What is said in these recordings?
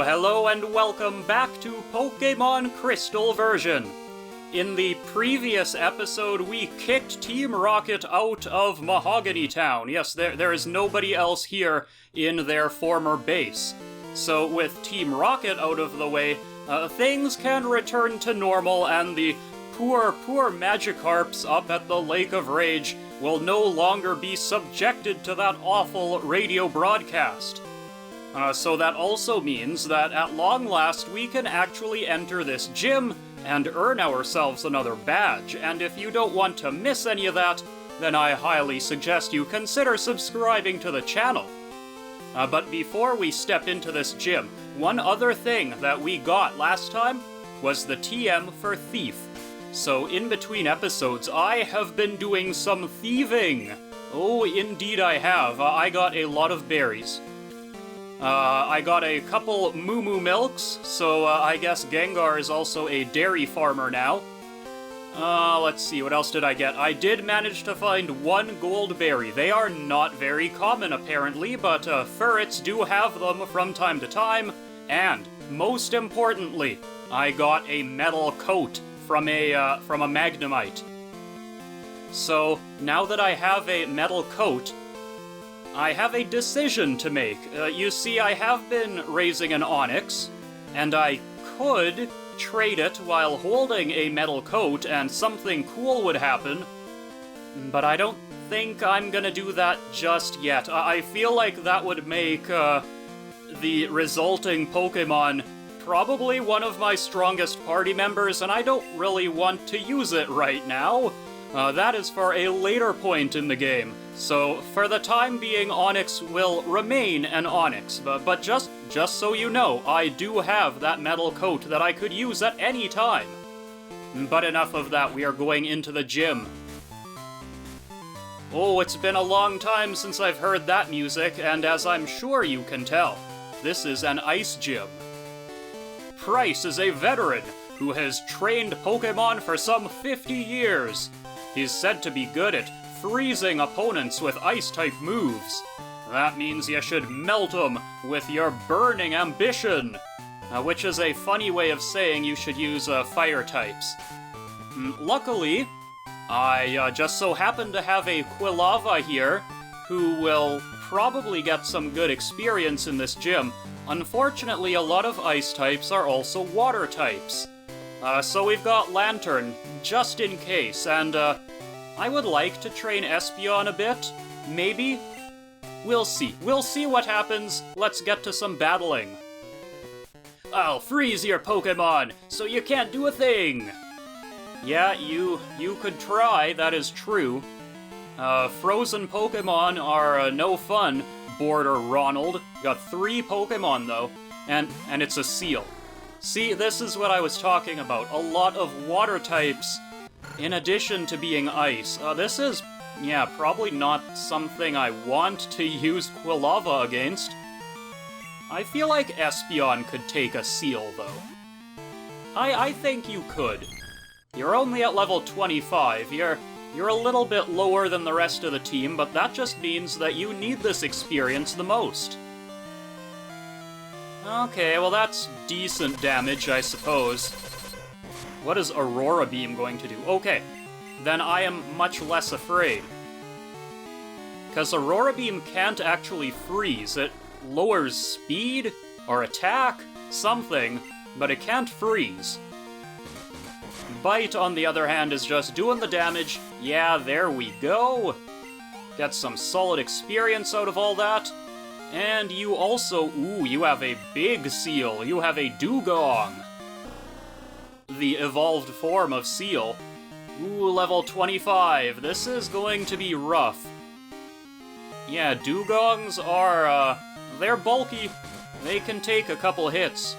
Hello, and welcome back to Pokémon Crystal version. In the previous episode, we kicked Team Rocket out of Mahogany Town. Yes, there is nobody else here in their former base. So with Team Rocket out of the way, things can return to normal, and the poor Magikarps up at the Lake of Rage will no longer be subjected to that awful radio broadcast. So that also means that at long last we can actually enter this gym and earn ourselves another badge, and if you don't want to miss any of that, then I highly suggest you consider subscribing to the channel. But before we step into this gym, one other thing that we got last time was the TM for Thief. So in between episodes, I have been doing some thieving. Oh, indeed I have. I got a lot of berries. I got a couple Moo Milks, so I guess Gengar is also a dairy farmer now. Let's see, what else did I get? I did manage to find one gold berry. They are not very common, apparently, but ferrets do have them from time to time. And, most importantly, I got a metal coat from a Magnemite. So, now that I have a metal coat, I have a decision to make. You see, I have been raising an Onix, and I could trade it while holding a metal coat and something cool would happen, but I don't think I'm gonna do that just yet. I feel like that would make the resulting Pokemon probably one of my strongest party members, and I don't really want to use it right now. That is for a later point in the game. So, for the time being, Onix will remain an Onix, but just so you know, I do have that metal coat that I could use at any time. But enough of that, we are going into the gym. Oh, it's been a long time since I've heard that music, and as I'm sure you can tell, this is an ice gym. Price is a veteran who has trained Pokemon for some 50 years. He's said to be good at freezing opponents with ice-type moves. That means you should melt them with your burning ambition, which is a funny way of saying you should use fire types. Luckily, I just so happen to have a Quilava here, who will probably get some good experience in this gym. Unfortunately, a lot of ice types are also water types. So we've got Lantern, just in case, and I would like to train Espeon a bit, maybe? We'll see. We'll see what happens. Let's get to some battling. I'll freeze your Pokemon, so you can't do a thing! Yeah, you could try, that is true. Frozen Pokemon are no fun, Border Ronald. Got 3 Pokemon, though, and it's a Seal. See, this is what I was talking about. A lot of water types, in addition to being ice. This is, yeah, probably not something I want to use Quilava against. I feel like Espeon could take a Seal, though. I think you could. You're only at level 25. You're a little bit lower than the rest of the team, but that just means that you need this experience the most. Okay, well that's decent damage, I suppose. What is Aurora Beam going to do? Okay, then I am much less afraid. Because Aurora Beam can't actually freeze. It lowers speed, or attack, something, but it can't freeze. Bite, on the other hand, is just doing the damage. Yeah, there we go. Get some solid experience out of all that. And you also, ooh, you have a big Seal. You have a Dugong. The evolved form of Seal. Ooh, level 25. This is going to be rough. Yeah, Dugongs are, they're bulky. They can take a couple hits.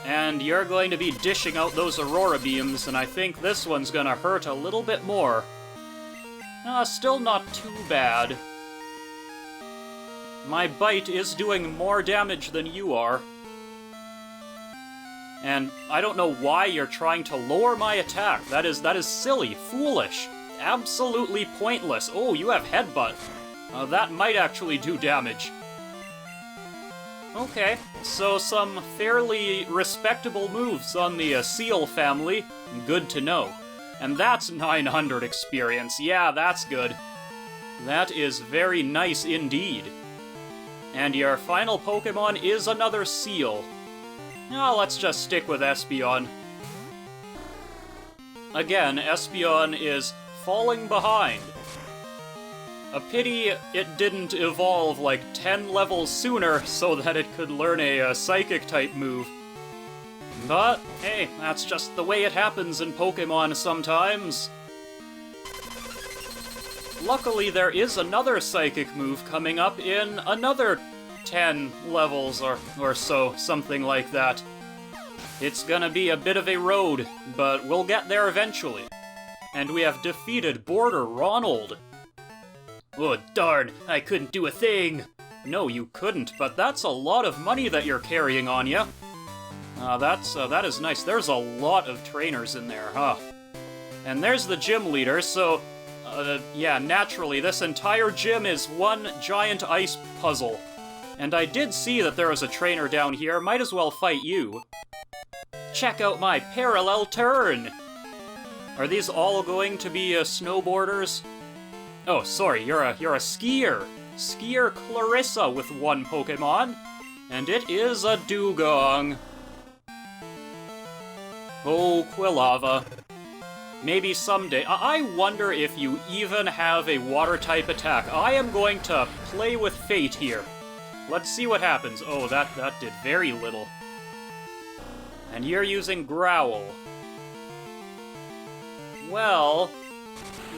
And you're going to be dishing out those Aurora Beams, and I think this one's gonna hurt a little bit more. Still not too bad. My bite is doing more damage than you are. And I don't know why you're trying to lower my attack. That is silly, foolish, absolutely pointless. Oh, you have Headbutt. That might actually do damage. Okay, so some fairly respectable moves on the Seal family. Good to know. And that's 900 experience. Yeah, that's good. That is very nice indeed. And your final Pokemon is another Seal. Oh, let's just stick with Espeon. Again, Espeon is falling behind. A pity it didn't evolve like 10 levels sooner so that it could learn a Psychic-type move. But, hey, that's just the way it happens in Pokemon sometimes. Luckily, there is another Psychic move coming up in another 10 levels or so, something like that. It's gonna be a bit of a road, but we'll get there eventually. And we have defeated Border Ronald. Oh, darn, I couldn't do a thing. No, you couldn't, but that's a lot of money that you're carrying on you. That is nice. There's a lot of trainers in there, huh? And there's the gym leader, so, yeah, naturally, this entire gym is one giant ice puzzle. And I did see that there was a trainer down here. Might as well fight you. Check out my parallel turn! Are these all going to be snowboarders? Oh, sorry, you're a skier. Skier Clarissa with one Pokemon. And it is a Dugong. Oh, Quilava. Maybe someday. I wonder if you even have a water-type attack. I am going to play with fate here. Let's see what happens. Oh, that did very little. And you're using Growl. Well,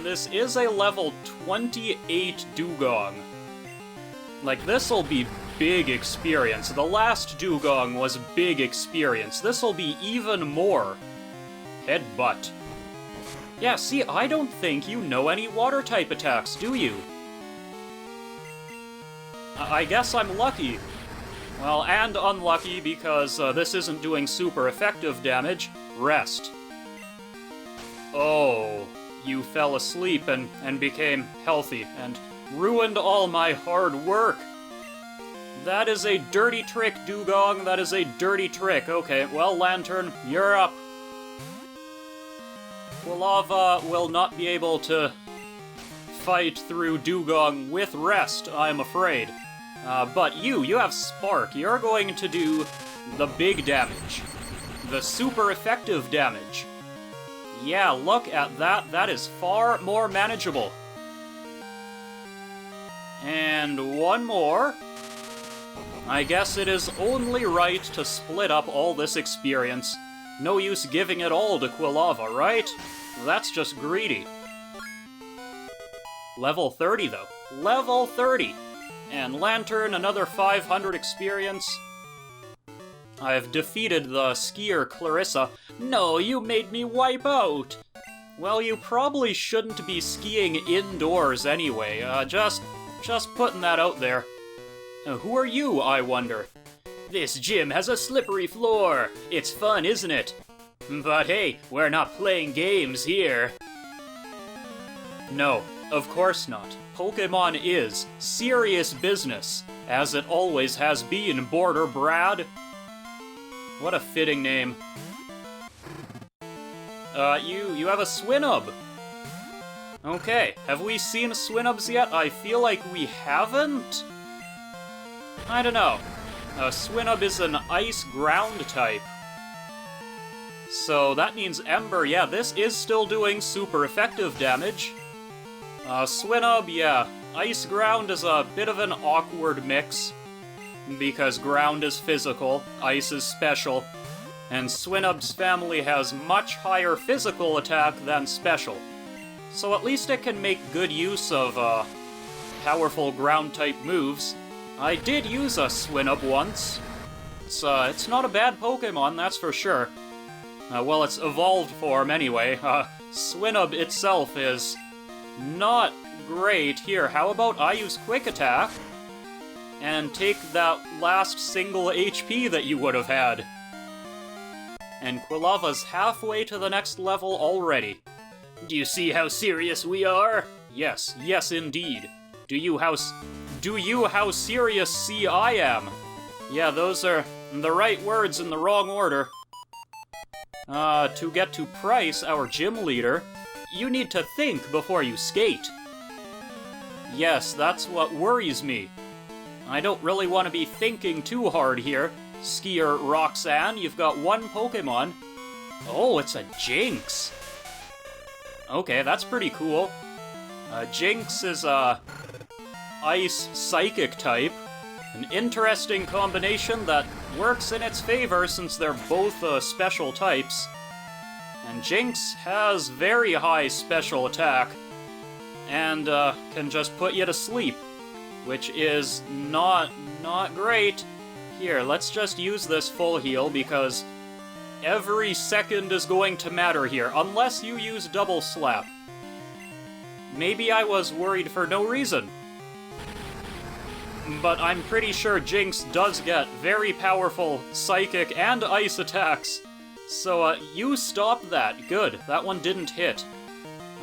this is a level 28 Dugong. Like, this'll be big experience. The last Dugong was big experience. This'll be even more. Headbutt. Yeah, see, I don't think you know any water-type attacks, do you? I guess I'm lucky. Well, and unlucky, because this isn't doing super effective damage. Rest. Oh, you fell asleep and became healthy, and ruined all my hard work. That is a dirty trick, Dugong. That is a dirty trick. Okay, well, Lantern, you're up. Quilava will not be able to fight through Dugong with rest, I'm afraid. But you have Spark. You're going to do the big damage. The super effective damage. Yeah, look at that. That is far more manageable. And one more. I guess it is only right to split up all this experience. No use giving it all to Quilava, right? That's just greedy. Level 30, though. Level 30! And Lantern, another 500 experience. I've defeated the skier Clarissa. No, you made me wipe out! Well, you probably shouldn't be skiing indoors anyway. Just putting that out there. Who are you, I wonder? This gym has a slippery floor. It's fun, isn't it? But hey, we're not playing games here. No, of course not. Pokemon is serious business, as it always has been, Border Brad. What a fitting name. You have a Swinub. Okay, have we seen Swinubs yet? I feel like we haven't? I don't know. Swinub is an ice ground type. So that means Ember, yeah, this is still doing super effective damage. Swinub, yeah, ice ground is a bit of an awkward mix. Because ground is physical, ice is special, and Swinub's family has much higher physical attack than special. So at least it can make good use of, powerful ground-type moves. I did use a Swinub once. It's not a bad Pokemon, that's for sure. Well, its evolved form anyway. Swinub itself is not great. Here, how about I use Quick Attack and take that last single HP that you would have had? and Quilava's halfway to the next level already. Do you see how serious we are? Yes, yes indeed. Do you how serious see I am? Yeah, those are the right words in the wrong order. To get to Price, our gym leader, you need to think before you skate. Yes, that's what worries me. I don't really want to be thinking too hard here. Skier Roxanne, you've got one Pokemon. Oh, it's a Jinx. Okay, that's pretty cool. Jinx is a Ice Psychic type. An interesting combination that works in its favor since they're both special types. And Jinx has very high special attack and can just put you to sleep, which is not great. Here, let's just use this full heal because every second is going to matter here, unless you use Double Slap. Maybe I was worried for no reason. But I'm pretty sure Jinx does get very powerful Psychic and Ice attacks. So, you stop that. Good, that one didn't hit.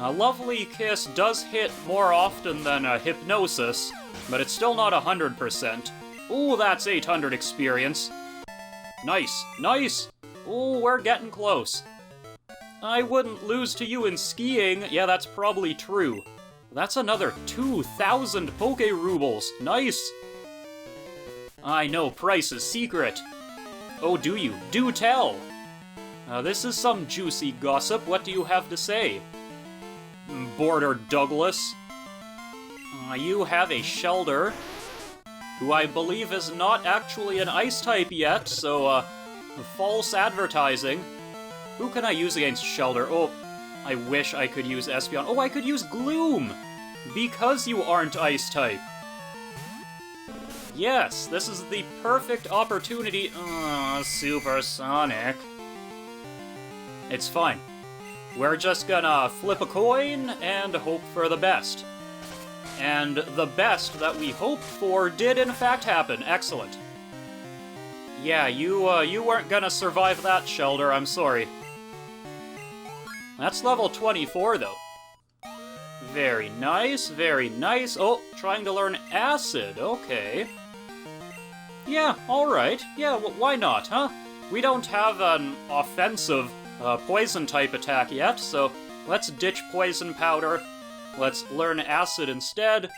Lovely Kiss does hit more often than Hypnosis, but it's still not 100%. Ooh, that's 800 experience. Nice, nice! Ooh, we're getting close. I wouldn't lose to you in skiing. Yeah, that's probably true. That's another 2,000 Poké-Rubles. Nice! I know Price's secret. Oh, do you? Do tell! This is some juicy gossip. What do you have to say? Border Douglas. You have a Shelder, who I believe is not actually an Ice type yet, so, false advertising. Who can I use against Shelder? Oh, I wish I could use Espeon. Oh, I could use Gloom! Because you aren't Ice type. Yes, this is the perfect opportunity. Supersonic. It's fine. We're just gonna flip a coin and hope for the best. And the best that we hoped for did in fact happen. Excellent. Yeah, you weren't gonna survive that, Shelder. I'm sorry. That's level 24, though. Very nice, very nice. Oh, trying to learn Acid. Okay. Yeah, alright. Yeah, why not, huh? We don't have an offensive Poison-type attack yet, so let's ditch Poison Powder. Let's learn Acid instead.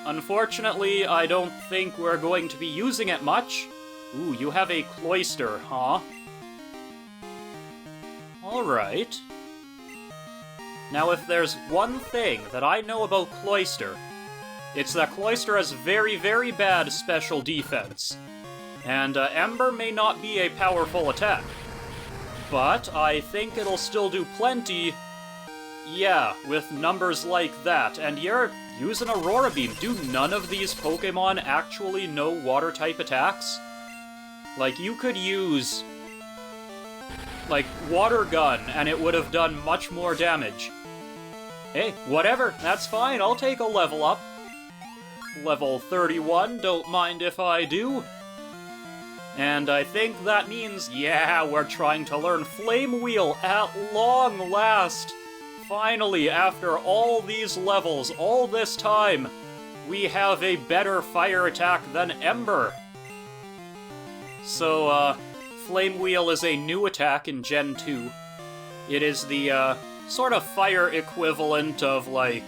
Unfortunately, I don't think we're going to be using it much. Ooh, you have a Cloyster, huh? Alright. Now, if there's one thing that I know about Cloyster, it's that Cloyster has very, very bad special defense. And Ember may not be a powerful attack, but I think it'll still do plenty, yeah, with numbers like that. And you're using Aurora Beam. Do none of these Pokemon actually know Water-type attacks? Like, you could use, like, Water Gun, and it would have done much more damage. Hey, whatever, that's fine, I'll take a level up. Level 31, don't mind if I do. And I think that means, yeah, we're trying to learn Flame Wheel at long last. Finally, after all these levels, all this time, we have a better fire attack than Ember. So, Flame Wheel is a new attack in Gen 2. It is the, sort of fire equivalent of, like,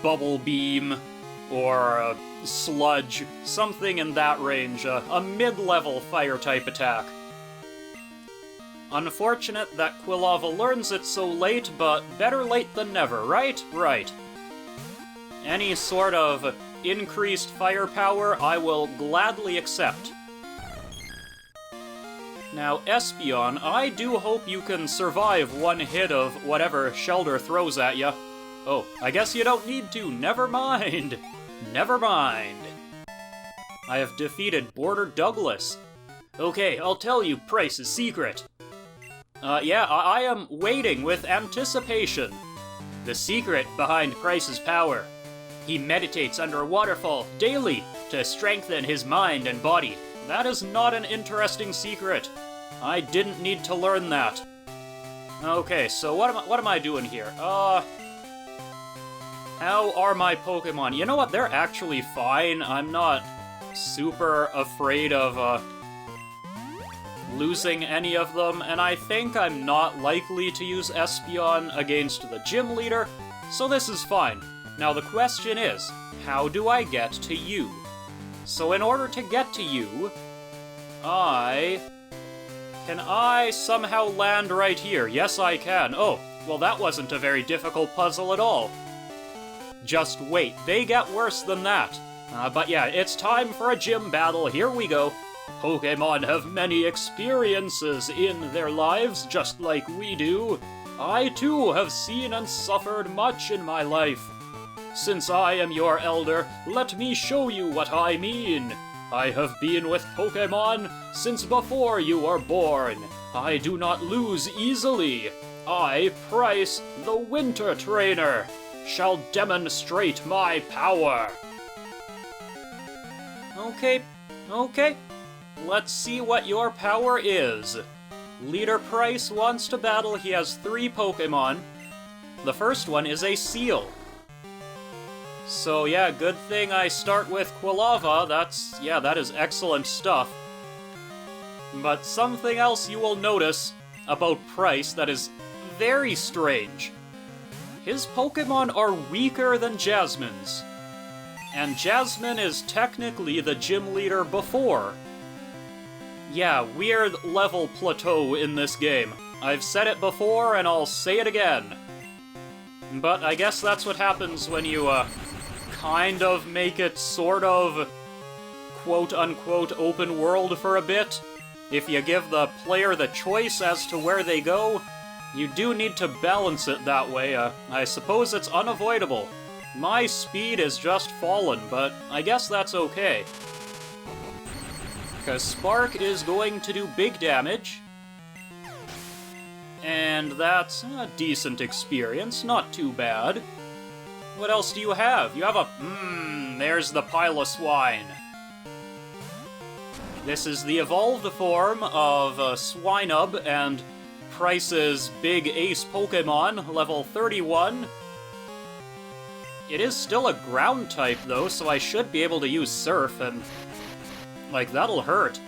Bubble Beam, or Sludge, something in that range, a mid-level fire-type attack. Unfortunate that Quilava learns it so late, but better late than never, right? Right. Any sort of increased firepower, I will gladly accept. Now, Espeon, I do hope you can survive one hit of whatever Shelder throws at you. Oh, I guess you don't need to. Never mind. Never mind. I have defeated Border Douglas. Okay, I'll tell you Price's secret. Yeah, I am waiting with anticipation. The secret behind Price's power. He meditates under a waterfall daily to strengthen his mind and body. That is not an interesting secret. I didn't need to learn that. Okay, so what am I doing here? How are my Pokemon? You know what? They're actually fine. I'm not super afraid of losing any of them, and I think I'm not likely to use Espeon against the gym leader, so this is fine. Now the question is, how do I get to you? So in order to get to you, Can I somehow land right here? Yes, I can. Oh, well that wasn't a very difficult puzzle at all. Just wait, they get worse than that. But yeah, it's time for a gym battle. Here we go. Pokemon have many experiences in their lives, just like we do. I too have seen and suffered much in my life. Since I am your elder, let me show you what I mean. I have been with Pokemon since before you were born. I do not lose easily. I, Price, the Winter Trainer, shall demonstrate my power. Okay. Let's see what your power is. Leader Price wants to battle. He has 3 Pokemon. The first one is a Seal. So yeah, good thing I start with Quilava. That is excellent stuff. But something else you will notice about Price that is very strange. His Pokemon are weaker than Jasmine's. And Jasmine is technically the gym leader before. Yeah, weird level plateau in this game. I've said it before and I'll say it again. But I guess that's what happens when you, kind of make it sort of quote-unquote open world for a bit. If you give the player the choice as to where they go, you do need to balance it that way. I suppose it's unavoidable. My speed is just fallen, but I guess that's okay. Because Spark is going to do big damage. And that's a decent experience, not too bad. What else do you have? You have a... there's the Piloswine. This is the evolved form of Swinub and Price's big ace Pokemon, level 31. It is still a ground type, though, so I should be able to use Surf, and... that'll hurt.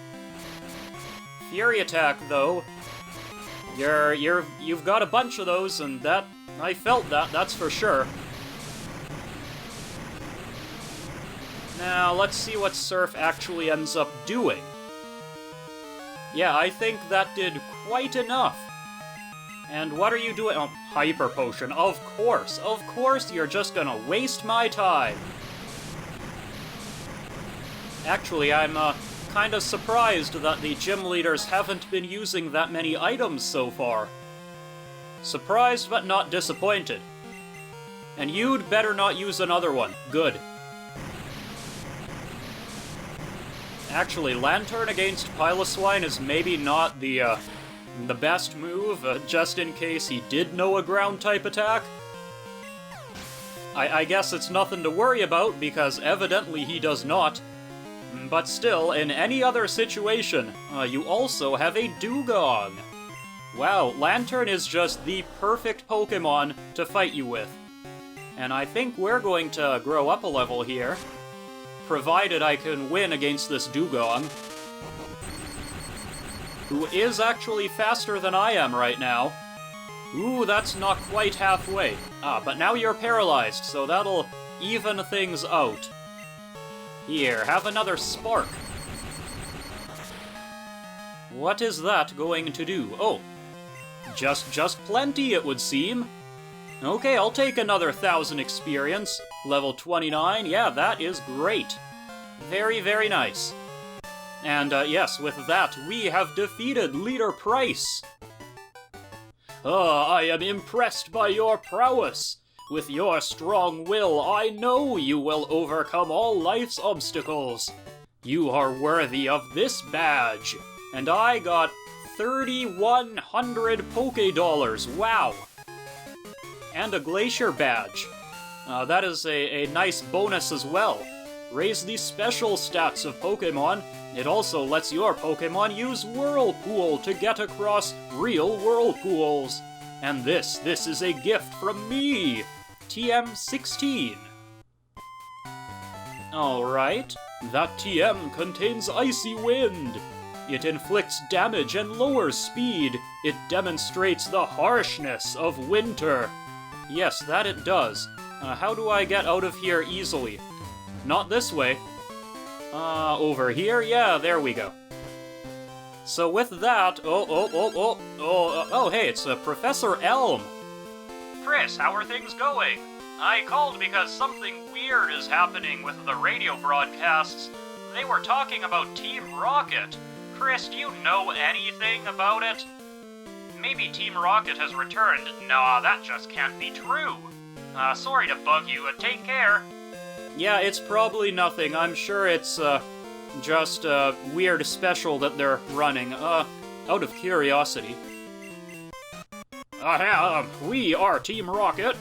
Fury Attack, though. You've got a bunch of those, and that... I felt that, that's for sure. Now, let's see what Surf actually ends up doing. Yeah, I think that did quite enough. And what are you doing? Oh, Hyper Potion. Of course you're just gonna waste my time. Actually, I'm, kind of surprised that the gym leaders haven't been using that many items so far. Surprised but not disappointed. And you'd better not use another one. Good. Actually, Lantern against Piloswine is maybe not the best move, just in case he did know a ground-type attack. I guess it's nothing to worry about, because evidently he does not. But still, in any other situation, you also have a Dugong. Wow, Lantern is just the perfect Pokemon to fight you with. And I think we're going to grow up a level here. Provided I can win against this Dugong, who is actually faster than I am right now. Ooh, that's not quite halfway. But now you're paralyzed, so that'll even things out. Here, have another Spark. What is that going to do? Oh, just plenty, it would seem. Okay, I'll take another 1,000 experience. Level 29, yeah, that is great. Very, very nice. And, yes, with that, we have defeated Leader Price. I am impressed by your prowess. With your strong will, I know you will overcome all life's obstacles. You are worthy of this badge. And I got 3,100 Poké-Dollars, wow. And a Glacier badge. That is a nice bonus as well. Raise the special stats of Pokemon, It also lets your Pokemon use Whirlpool to get across real whirlpools. And this is a gift from me, TM16. Alright, that TM contains Icy Wind. It inflicts damage and lowers speed. It demonstrates the harshness of winter. Yes, that it does. How do I get out of here easily? Not this way. Over here? Yeah, there we go. So with that, hey, it's Professor Elm. Chris, how are things going? I called because something weird is happening with the radio broadcasts. They were talking about Team Rocket. Chris, do you know anything about it? Maybe Team Rocket has returned. Nah, that just can't be true. Sorry to bug you, take care. Yeah, it's probably nothing. I'm sure it's, just a weird special that they're running, out of curiosity. We are Team Rocket.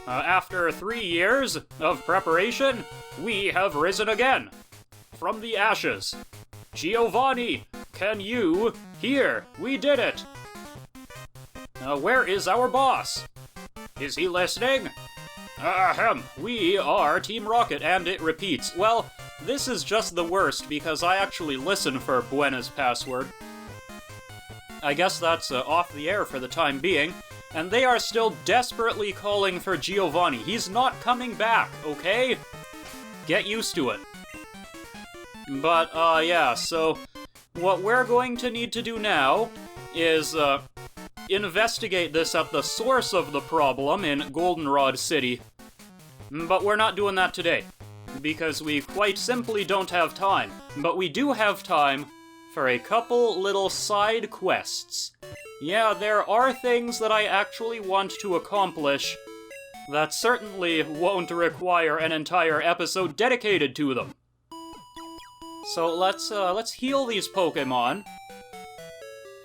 After 3 years of preparation, we have risen again. From the ashes. Giovanni, can you... Here, we did it! Where is our boss? Is he listening? We are Team Rocket, and it repeats. Well, this is just the worst, because I actually listen for Buena's password. I guess that's off the air for the time being, and they are still desperately calling for Giovanni. He's not coming back, okay? Get used to it. But, yeah, so what we're going to need to do now is, investigate this at the source of the problem in Goldenrod City. But we're not doing that today, because we quite simply don't have time. But we do have time for a couple little side quests. Yeah, there are things that I actually want to accomplish that certainly won't require an entire episode dedicated to them. So let's heal these Pokemon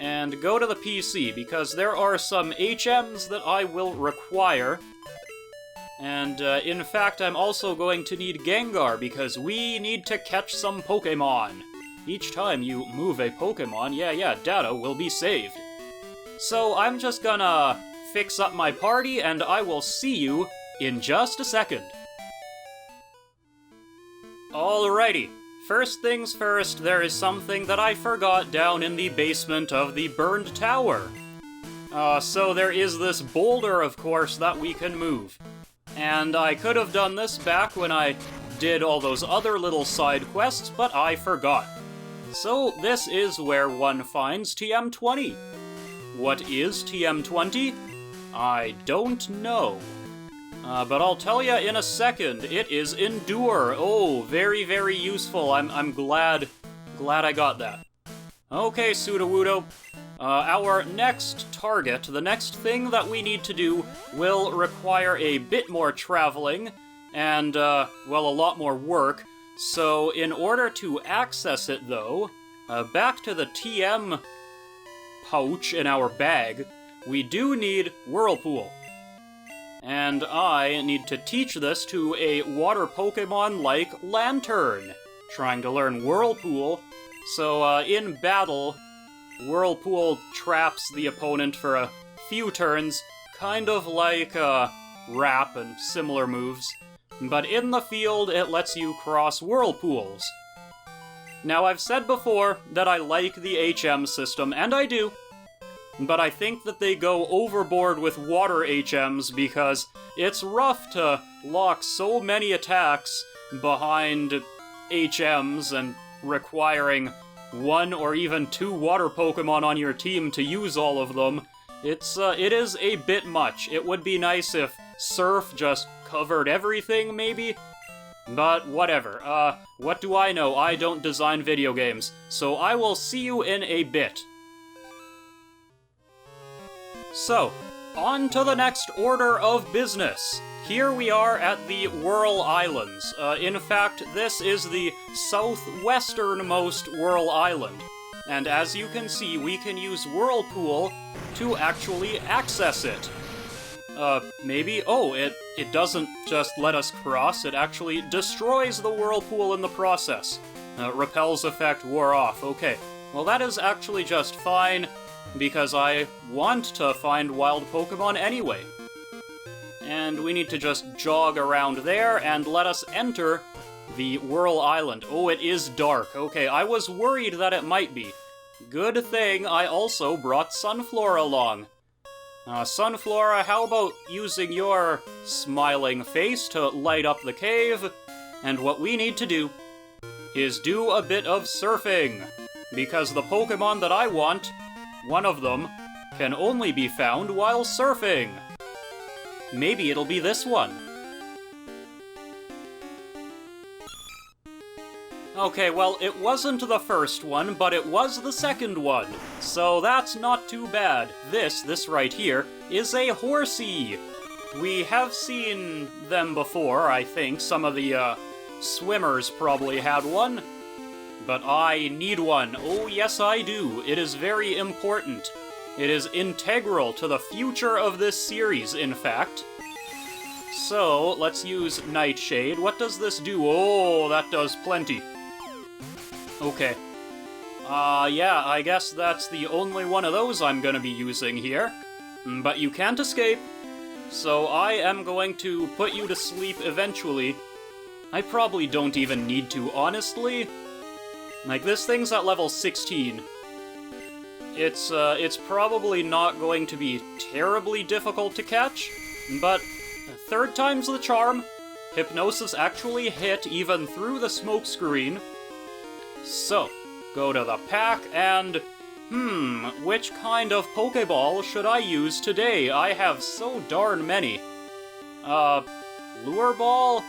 and go to the PC, because there are some HMs that I will require. And, in fact, I'm also going to need Gengar, because we need to catch some Pokemon. Each time you move a Pokemon, data will be saved. So I'm just gonna fix up my party, and I will see you in just a second. Alrighty. First things first, there is something that I forgot down in the basement of the burned tower. So there is this boulder, of course, that we can move. And I could have done this back when I did all those other little side quests, but I forgot. So this is where one finds TM20. What is TM20? I don't know. But I'll tell ya in a second. It is Endure. Oh, very, very useful. I'm glad I got that. Okay, Sudowoodo. Our next target, the next thing that we need to do, will require a bit more traveling, and, well, a lot more work. So, in order to access it, though, back to the TM pouch in our bag, we do need Whirlpool. And I need to teach this to a water Pokemon like Lantern, trying to learn Whirlpool. So, in battle, Whirlpool traps the opponent for a few turns, kind of like Wrap and similar moves. But in the field, it lets you cross Whirlpools. Now, I've said before that I like the HM system, and I do. But I think that they go overboard with water HMs because it's rough to lock so many attacks behind HMs and requiring 1 or even 2 water Pokemon on your team to use all of them. It is a bit much. It would be nice if Surf just covered everything, maybe? But whatever. What do I know? I don't design video games. So I will see you in a bit. So, on to the next order of business. Here we are at the Whirl Islands. In fact, this is the southwesternmost Whirl Island. And as you can see, we can use Whirlpool to actually access it. Maybe? Oh, it doesn't just let us cross, it actually destroys the Whirlpool in the process. Repel's effect wore off. Okay. Well, that is actually just fine, because I want to find wild Pokemon anyway. And we need to just jog around there and let us enter the Whirl Island. Oh, it is dark. Okay, I was worried that it might be. Good thing I also brought Sunflora along. Sunflora, how about using your smiling face to light up the cave? And what we need to do is do a bit of surfing, because the Pokemon that I want, one of them, can only be found while surfing. Maybe it'll be this one. Okay, well, it wasn't the first one, but it was the second one, so that's not too bad. This right here, is a Horsey. We have seen them before, I think. Some of the, swimmers probably had one. But I need one. Oh, yes, I do. It is very important. It is integral to the future of this series, in fact. So, let's use Nightshade. What does this do? Oh, that does plenty. Okay. Yeah, I guess that's the only one of those I'm gonna be using here. But you can't escape. So I am going to put you to sleep eventually. I probably don't even need to, honestly. Like, this thing's at level 16. It's probably not going to be terribly difficult to catch, but third time's the charm. Hypnosis actually hit even through the smokescreen. So, go to the pack and... which kind of Pokeball should I use today? I have so darn many. Lure Ball?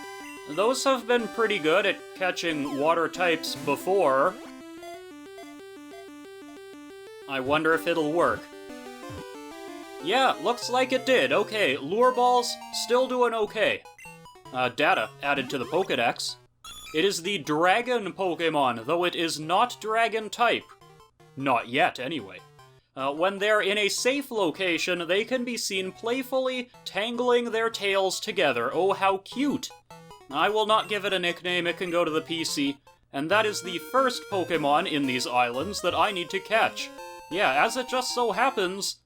Those have been pretty good at catching water types before. I wonder if it'll work. Yeah, looks like it did. Okay, Lure Ball's still doing okay. Data added to the Pokedex. It is the Dragon Pokemon, though it is not Dragon type. Not yet, anyway. When they're in a safe location, they can be seen playfully tangling their tails together. Oh, how cute! I will not give it a nickname, it can go to the PC. And that is the first Pokemon in these islands that I need to catch. Yeah, as it just so happens,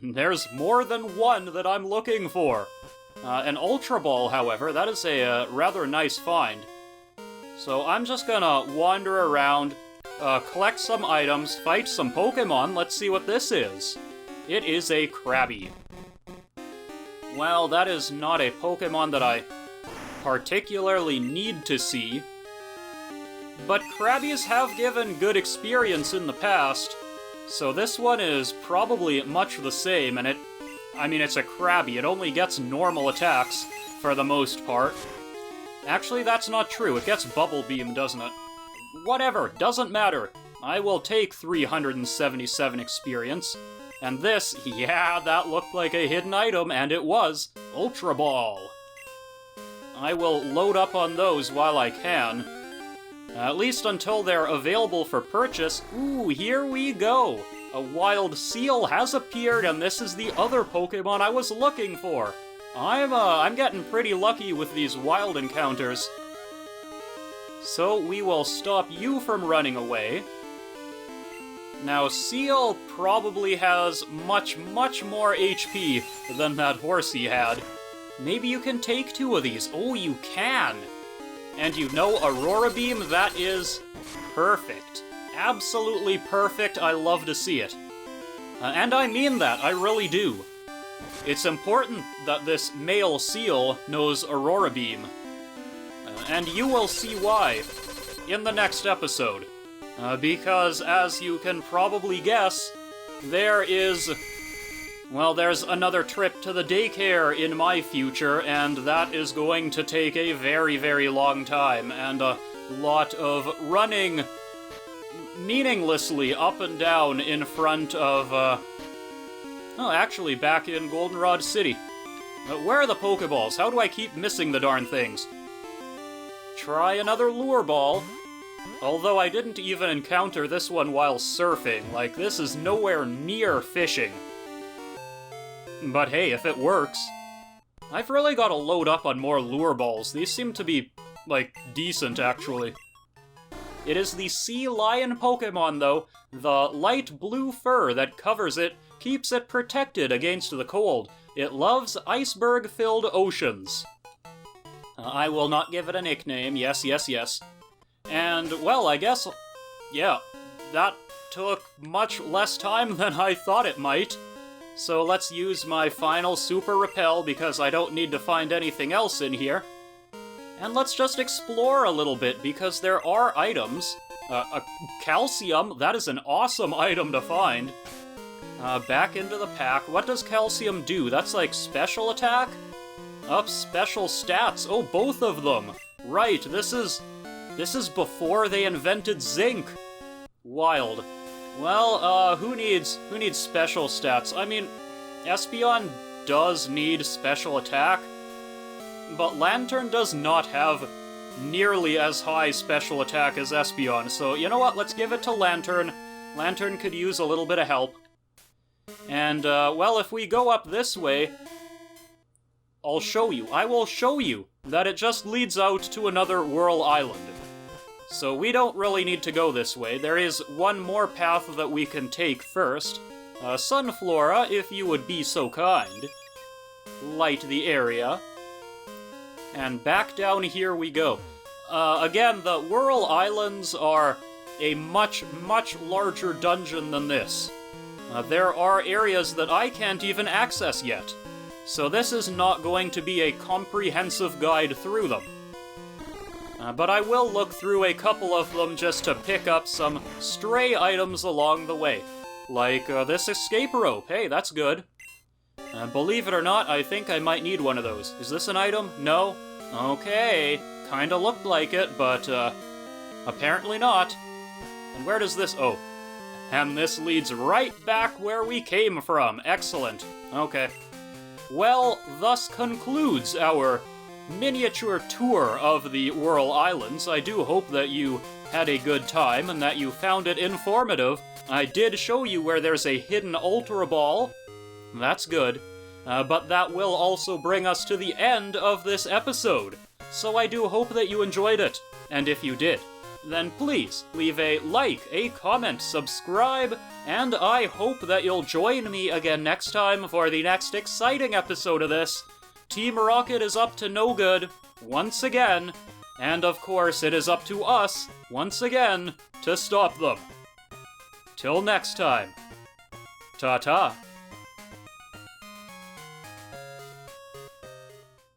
there's more than one that I'm looking for. An Ultra Ball, however, that is a rather nice find. So I'm just gonna wander around, collect some items, fight some Pokemon. Let's see what this is. It is a Krabby. Well, that is not a Pokemon that I particularly need to see. But Krabbies have given good experience in the past, so this one is probably much the same, and it's a Krabby. It only gets normal attacks, for the most part. Actually, that's not true. It gets Bubble Beam, doesn't it? Whatever, doesn't matter. I will take 377 experience. And this, yeah, that looked like a hidden item, and it was Ultra Ball. I will load up on those while I can. At least until they're available for purchase. Ooh, here we go! A wild seal has appeared, and this is the other Pokemon I was looking for. I'm getting pretty lucky with these wild encounters. So we will stop you from running away. Now, Seal probably has much, much more HP than that Horsey had. Maybe you can take two of these. Oh, you can! And you know, Aurora Beam, that is perfect. Absolutely perfect. I love to see it. And I mean that, I really do. It's important that this male seal knows Aurora Beam. And you will see why in the next episode. Because, as you can probably guess, there's another trip to the daycare in my future, and that is going to take a very, very long time, and a lot of running meaninglessly up and down in front of, actually back in Goldenrod City. Where are the Pokeballs? How do I keep missing the darn things? Try another Lure Ball. Although I didn't even encounter this one while surfing. Like, this is nowhere near fishing. But hey, if it works. I've really got to load up on more Lure Balls. These seem to be, like, decent, actually. It is the sea lion Pokemon, though. The light blue fur that covers it keeps it protected against the cold. It loves iceberg-filled oceans. I will not give it a nickname. Yes, yes, yes. And, well, I guess... yeah, that took much less time than I thought it might. So let's use my final Super Repel because I don't need to find anything else in here. And let's just explore a little bit because there are items. A calcium, that is an awesome item to find. Back into the pack. What does calcium do? That's like special attack? Up special stats. Oh, both of them. Right, this is before they invented zinc. Wild. Well, who needs special stats? I mean, Espeon does need special attack, but Lantern does not have nearly as high special attack as Espeon, so you know what, let's give it to Lantern. Lantern could use a little bit of help. And, well, if we go up this way, I will show you that it just leads out to another Whirl Island. So we don't really need to go this way. There is one more path that we can take first. Sunflora, if you would be so kind. Light the area. And back down here we go. Again, the Whirl Islands are a much, much larger dungeon than this. There are areas that I can't even access yet. So this is not going to be a comprehensive guide through them. But I will look through a couple of them just to pick up some stray items along the way. Like this escape rope. Hey, that's good. Believe it or not, I think I might need one of those. Is this an item? No? Okay. Kinda looked like it, but apparently not. And where does this... oh. And this leads right back where we came from. Excellent. Okay. Well, thus concludes our miniature tour of the Whirl Islands. I do hope that you had a good time and that you found it informative. I did show you where there's a hidden Ultra Ball. That's good. But that will also bring us to the end of this episode. So I do hope that you enjoyed it. And if you did, then please leave a like, a comment, subscribe, and I hope that you'll join me again next time for the next exciting episode of this. Team Rocket is up to no good, once again, and of course it is up to us, once again, to stop them. Till next time, ta-ta.